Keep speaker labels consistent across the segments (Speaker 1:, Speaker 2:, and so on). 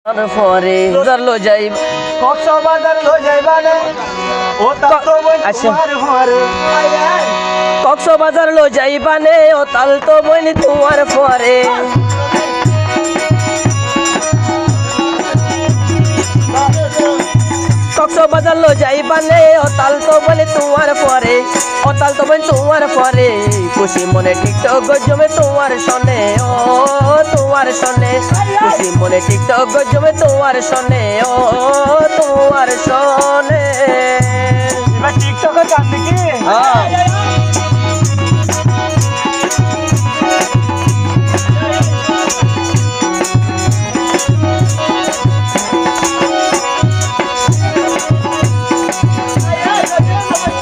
Speaker 1: পরে লো যাই
Speaker 2: কক্সবাজার লো যাইবানে ও তাল তো বই তোমার পরে
Speaker 1: কক্সবাজার লো যাইবানে ও তাল তো বইন তোমার পরে কক্সবাজার লো যাইবানে ও তাল তো বইন তোমার পরে ও তাল তো বইন তোমার পরে খুশি মনে টিকটক গজমে তোমার শোনে ও তোমার শোনে খুশি মনে টিকটক গজমে তোমার শোনে ও তোমার শোনে
Speaker 2: এবার টিকটকে গান দেখি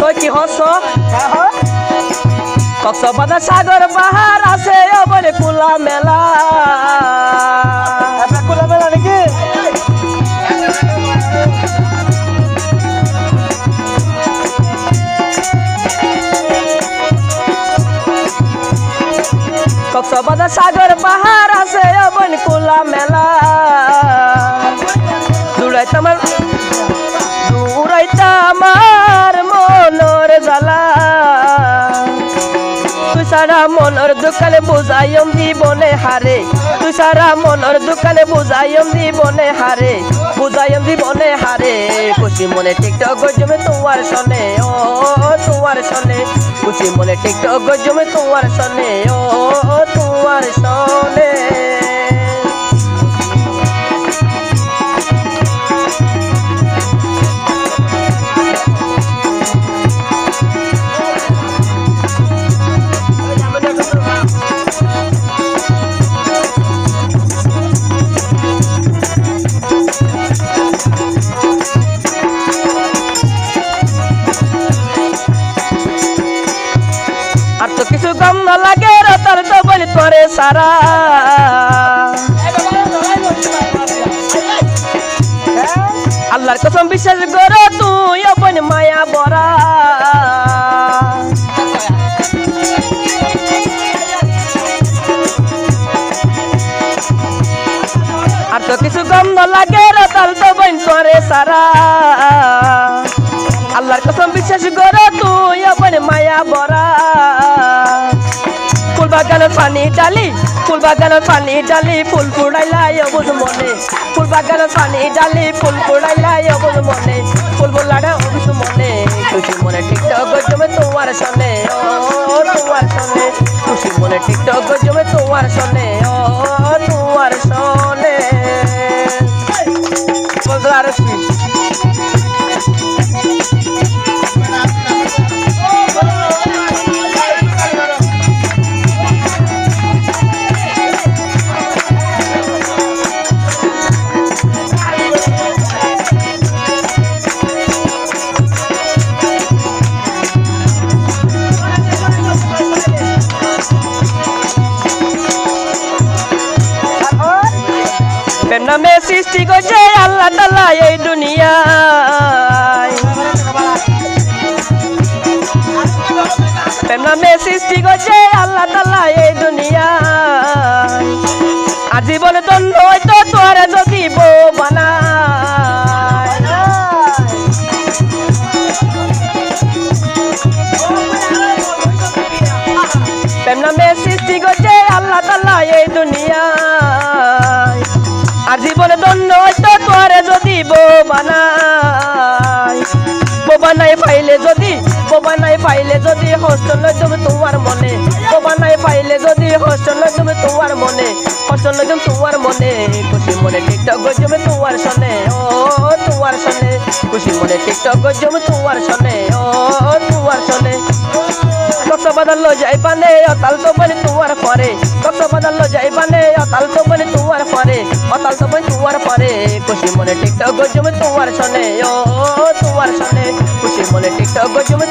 Speaker 1: তুই কি হস কক্সবাজার সাগর বাহার আছে বলে কুলা মেলা
Speaker 2: খোলা মেলা নাকি
Speaker 1: কক্সবাজার সাগর বাহার আছে বলে কুলা মেলা দৌড়াইতে আমার মনের জ্বালা তুই সারা মনের দোকানে বুঝাইম জীবনে হারে তুই সারা মনের দোকানে বুঝাইম জীবনে হারে বুঝাইম জীবনে হারে খুশি মনে টিকটক গজমে তোমার শোনে ও তোমার শোনে খুশি মনে টিকটক গজমে তোমার শোনে ও তোমার শোনে আর তো কিছু কম না লাগে তার তো বলি তোরে সারা আল্লাহর কসম বিশ্বাস করো তুই আপন মায়া বরা আর তো কিছু কম না লাগে তার তো বলি তোরে সারা আল্লাহর কসম বিশ্বাস করো তুই আপন মায়া বরা ফুল বাগানের পানি ডালি ফুল বাগানের পানি ডালি ফুল ফুড়াইলাই অবুজ মনে ফুল বাগানের পানি ডালি ফুল ফুড়াইলাই অবুজ মনে ফুল বলাড়া অবুজ মনে খুশি মনে টিকটক গজমে তোমার শোনে ও তোমার শোনে খুশি মনে টিকটক গজমে তোমার শোনে ও তোমার শোনে বলদার প্রেম নামে সৃষ্টি করছে আল্লাহ তাআলা এই দুনিয়ায় প্রেম নামে সৃষ্টি করছে আল্লাহ তাআলা এই দুনিয়ায় আজীবন ধন্য হয়তো তোরে যদি বউ বানায় প্রেম নামে সৃষ্টি করছে আল্লাহ তাআলা এই দুনিয়ায় আর জীবনে ধন্য হয়তো তোরে যদি বউ বানাই পাইলে যদি হোস্টেল তুমি তোমার মনে বানাই পাইলে যদি হোস্টেল তুমি তোমার মনে হোস্টেল তুমি তোমার মনে খুশি মনে টিকটক গজমে তোমার শোনে ও তোমার শোনে খুশি মনে টিকটক গজমে তোমার শোনে ও তোমার শোনে কক্সবাজার লো যাইবানে অতাল তো বলি তোমার পরে কক্সবাজার লো যাইবানে অতাল তো বলি তোমার পরে অতাল তো বলি তোমার পরে খুশি মনে টিকটক গজমে তোমার শোনে ও তোমার শোনে খুশি মনে টিকটক গজমে